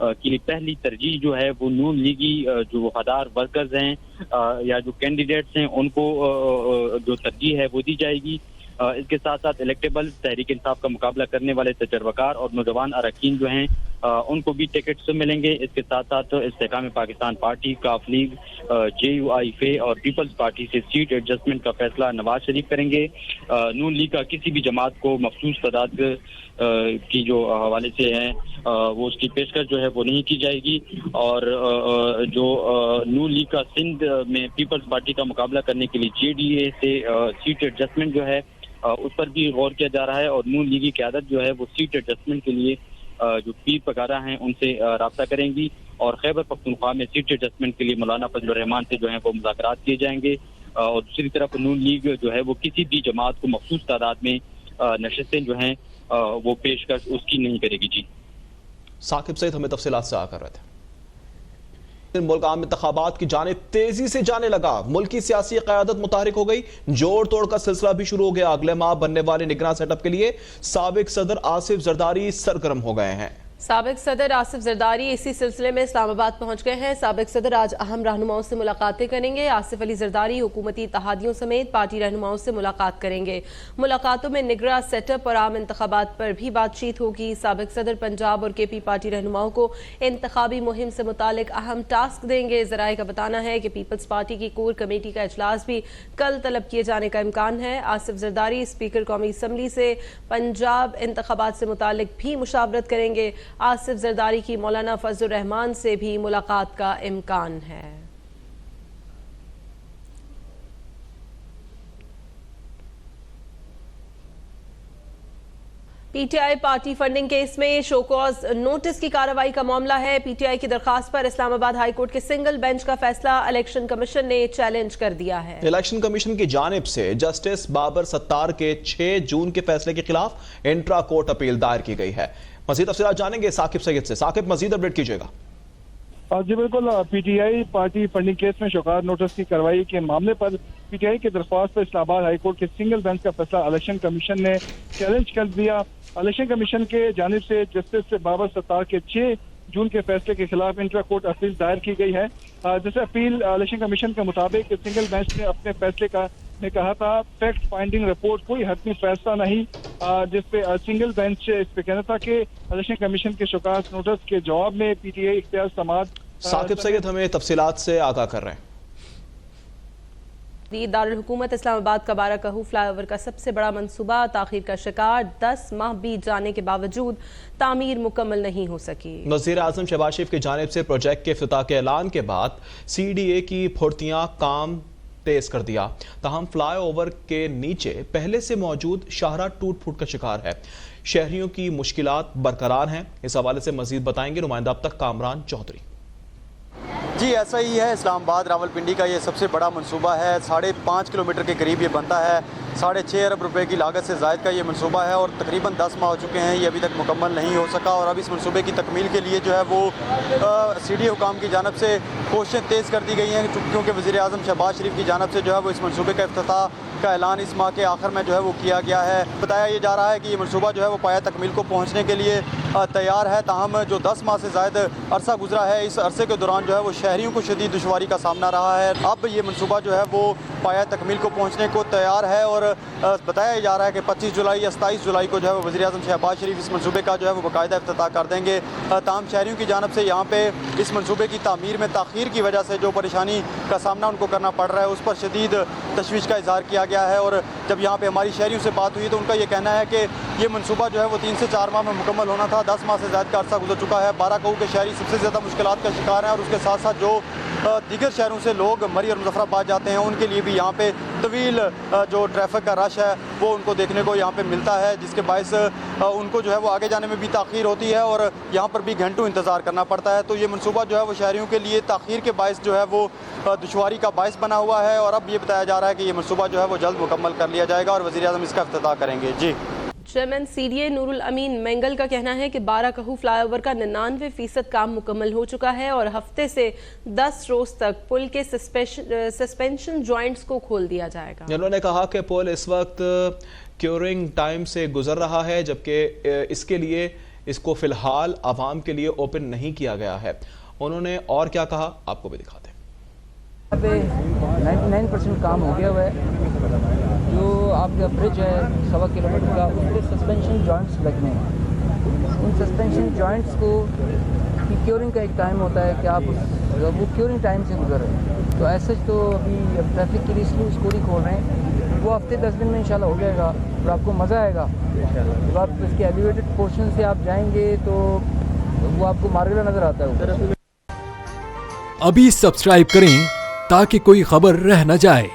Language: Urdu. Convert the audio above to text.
کی پہلی ترجیح جو ہے وہ نون لیگی جو وفادار ورکرز ہیں یا جو کینڈیڈیٹس ہیں ان کو جو ترجیح ہے وہ دی جائے گی۔ اس کے ساتھ ساتھ الیکٹیبل تحریک انصاف کا مقابلہ کرنے والے تجربہ اور نوجوان اراکین جو ہیں ان کو بھی ٹکٹس ملیں گے۔ اس کے ساتھ ساتھ استحکام پاکستان پارٹی، کاف لیگ، JUI اور پیپلز پارٹی سے سیٹ ایڈجسٹمنٹ کا فیصلہ نواز شریف کریں گے۔ نون لیگ کا کسی بھی جماعت کو مخصوص تعداد کی جو حوالے سے ہیں وہ اس کی پیشکش جو ہے وہ نہیں کی جائے گی، اور جو نون لیگ کا سندھ میں پیپلز پارٹی کا مقابلہ کرنے کے لیے JDA سے سیٹ ایڈجسٹمنٹ جو ہے اس پر بھی غور کیا جا رہا ہے، اور نون لیگی قیادت جو ہے وہ سیٹ ایڈجسٹمنٹ کے لیے جو پیر پگارا ہیں ان سے رابطہ کریں گی، اور خیبر پختونخوا میں سیٹ ایڈجسٹمنٹ کے لیے مولانا فضل الرحمان سے جو ہیں وہ مذاکرات کیے جائیں گے، اور دوسری طرف نون لیگ جو ہے وہ کسی بھی جماعت کو مخصوص تعداد میں نشستیں جو ہیں وہ پیشکش اس کی نہیں کرے گی۔ جی ثاقب سعید ہمیں تفصیلات سے آ کر رہے تھے۔ ملک عام انتخابات کی جانب تیزی سے جانے لگا، ملکی سیاسی قیادت متحرک ہو گئی، جوڑ توڑ کا سلسلہ بھی شروع ہو گیا۔ اگلے ماہ بننے والے نگراں سیٹ اپ کے لیے سابق صدر آصف زرداری سرگرم ہو گئے ہیں۔ سابق صدر آصف زرداری اسی سلسلے میں اسلام آباد پہنچ گئے ہیں۔ سابق صدر آج اہم رہنماؤں سے ملاقاتیں کریں گے۔ آصف علی زرداری حکومتی اتحادیوں سمیت پارٹی رہنماؤں سے ملاقات کریں گے۔ ملاقاتوں میں نگراں سیٹ اپ اور عام انتخابات پر بھی بات چیت ہوگی۔ سابق صدر پنجاب اور KP پارٹی رہنماؤں کو انتخابی مہم سے متعلق اہم ٹاسک دیں گے۔ ذرائع کا بتانا ہے کہ پیپلز پارٹی کی کور کمیٹی کا اجلاس بھی کل طلب کیے جانے کا امکان ہے۔ آصف زرداری اسپیکر قومی اسمبلی سے پنجاب انتخابات سے متعلق بھی مشاورت کریں گے۔ آصف زرداری کی مولانا فضل الرحمان سے بھی ملاقات کا امکان ہے۔ PTI پارٹی فنڈنگ کیس میں شو کاز نوٹس کی کارروائی کا معاملہ ہے۔ PTI کی درخواست پر اسلام آباد ہائی کورٹ کے سنگل بینچ کا فیصلہ الیکشن کمیشن نے چیلنج کر دیا ہے۔ الیکشن کمیشن کی جانب سے جسٹس بابر ستار کے 6 جون کے فیصلے کے خلاف انٹرا کورٹ اپیل دائر کی گئی ہے۔ مزید تفصیلات جانیں گے ثاقب سید سے۔ ثاقب مزید اپڈیٹ کیجیے گا۔ جی بالکل، PTI پارٹی فنڈنگ کیس میں شوکار نوٹس کی کارروائی کے معاملے پر PTI کی درخواست پر اسلام آباد ہائی کورٹ کے سنگل بینچ کا فیصلہ الیکشن کمیشن نے چیلنج کر دیا۔ الیکشن کمیشن کے جانب سے جسٹس بابر ستار کے 6 جون کے فیصلے کے خلاف انٹرا کورٹ اپیل دائر کی گئی ہے۔ جیسے اپیل الیکشن کمیشن کے مطابق سنگل بینچ نے اپنے فیصلے نے کہا تھا فیکٹ فائنڈنگ رپورٹ کوئی حتمی فیصلہ نہیں، جس پہ سنگل بینچ اس پہ کہنا تھا کہ الیکشن کمیشن کے شوکاز نوٹس کے جواب میں PTI اختیار سماعت۔ ثاقب سید ہمیں تفصیلات سے آگاہ کر رہے ہیں۔ دارالحکومت اسلام آباد کا بارہ کہو فلائی اوور کا سب سے بڑا منصوبہ تاخیر کا شکار، 10 ماہ بیت جانے کے باوجود تعمیر مکمل نہیں ہو سکی۔ وزیر اعظم شہباز شریف کی جانب سے پروجیکٹ کے افتتاح کے اعلان کے بعد CDA کی پھرتیاں کام تیز کر دیا، تاہم فلائی اوور کے نیچے پہلے سے موجود شاہراہ ٹوٹ پھوٹ کا شکار ہے۔ شہریوں کی مشکلات برقرار ہیں، اس حوالے سے مزید بتائیں گے نمائندہ اب تک کامران چودھری۔ جی ایسا ہی ہے، اسلام آباد راولپنڈی کا یہ سب سے بڑا منصوبہ ہے، 5.5 کلومیٹر کے قریب یہ بنتا ہے، 6.5 ارب روپے کی لاگت سے زائد کا یہ منصوبہ ہے، اور تقریباً 10 ماہ ہو چکے ہیں، یہ ابھی تک مکمل نہیں ہو سکا، اور اب اس منصوبے کی تکمیل کے لیے جو ہے وہ CDA حکام کی جانب سے کوششیں تیز کر دی گئی ہیں، کیونکہ وزیر اعظم شہباز شریف کی جانب سے جو ہے وہ اس منصوبے کا افتتاح کا اعلان اس ماہ کے آخر میں جو ہے وہ کیا گیا ہے۔ بتایا یہ جا رہا ہے کہ یہ منصوبہ جو ہے وہ پایہ تکمیل کو پہنچنے کے لیے تیار ہے، تاہم جو 10 ماہ سے زائد عرصہ گزرا ہے، اس عرصے کے دوران جو ہے وہ شہریوں کو شدید دشواری کا سامنا رہا ہے۔ اب یہ منصوبہ جو ہے وہ پایہ تکمیل کو پہنچنے کو تیار ہے، اور بتایا جا رہا ہے کہ 25 جولائی یا 27 جولائی کو جو ہے وزیر اعظم شہباز شریف اس منصوبے کا جو ہے وہ باقاعدہ افتتاح کر دیں گے۔ تاہم شہریوں کی جانب سے یہاں پہ اس منصوبے کی تعمیر میں تاخیر کی وجہ سے جو پریشانی کا سامنا ان کو کرنا پڑ رہا ہے، اس پر شدید تشویش کا اظہار کیا گیا ہے، اور جب یہاں پہ ہماری شہریوں سے بات ہوئی تو ان کا یہ کہنا ہے کہ یہ منصوبہ جو ہے وہ 3 سے 4 ماہ میں مکمل ہونا تھا، 10 ماہ سے زائد کا عرصہ گزر چکا ہے۔ بارہ کہو کے شہری سب سے زیادہ مشکلات کا شکار ہیں، اور اس کے ساتھ ساتھ جو دیگر شہروں سے لوگ مری اور مظفر آباد جاتے ہیں ان کے لیے بھی یہاں پہ طویل جو ٹریفک کا رش ہے وہ ان کو دیکھنے کو یہاں پہ ملتا ہے، جس کے باعث ان کو جو ہے وہ آگے جانے میں بھی تاخیر ہوتی ہے، اور یہاں پر بھی گھنٹوں انتظار کرنا پڑتا ہے۔ تو یہ منصوبہ جو ہے وہ شہریوں کے لیے تاخیر کے باعث جو ہے وہ دشواری کا باعث بنا ہوا ہے، اور اب یہ بتایا جا رہا ہے کہ یہ منصوبہ جو ہے وہ جلد مکمل کر لیا جائے گا اور وزیر اعظم اس کا افتتاح کریں گے۔ جی چیئرمین CDA نور الامین مینگل کا کہنا ہے کہ بارہ کہو فلائی اوور کا 99% کام مکمل ہو چکا ہے، اور ہفتے سے 10 روز تک پل کے سسپینشن جوائنٹس کو کھول دیا جائے گا۔ انہوں نے کہا کہ پل اس وقت کیورنگ ٹائم سے گزر رہا ہے، جبکہ اس کے لیے اس کو فی الحال عوام کے لیے اوپن نہیں کیا گیا ہے۔ انہوں نے اور کیا کہا آپ کو بھی دکھاتے ہیں۔ 99% کام ہو گیا ہوا ہے۔ جو آپ کا برج ہے 1.25 کلومیٹر کا، اس پہ سسپینشن جوائنٹس لگنے ہیں۔ ان سسپینشن جوائنٹس کو کی کیورنگ کا ایک ٹائم ہوتا ہے کہ آپ وہ کیورنگ ٹائم سے گزر رہے ہیں، تو ایسا تو ابھی ٹریفک کے لیے اس لیے اس کو نہیں کھول رہے ہیں۔ وہ ہفتے 10 دن میں انشاءاللہ ہو جائے گا اور آپ کو مزہ آئے گا۔ جب آپ اس کے ایلیویٹڈ پورشن سے آپ جائیں گے تو وہ آپ کو مارگلا نظر آتا ہے۔ ابھی سبسکرائب کریں تاکہ کوئی خبر رہ نہ جائے۔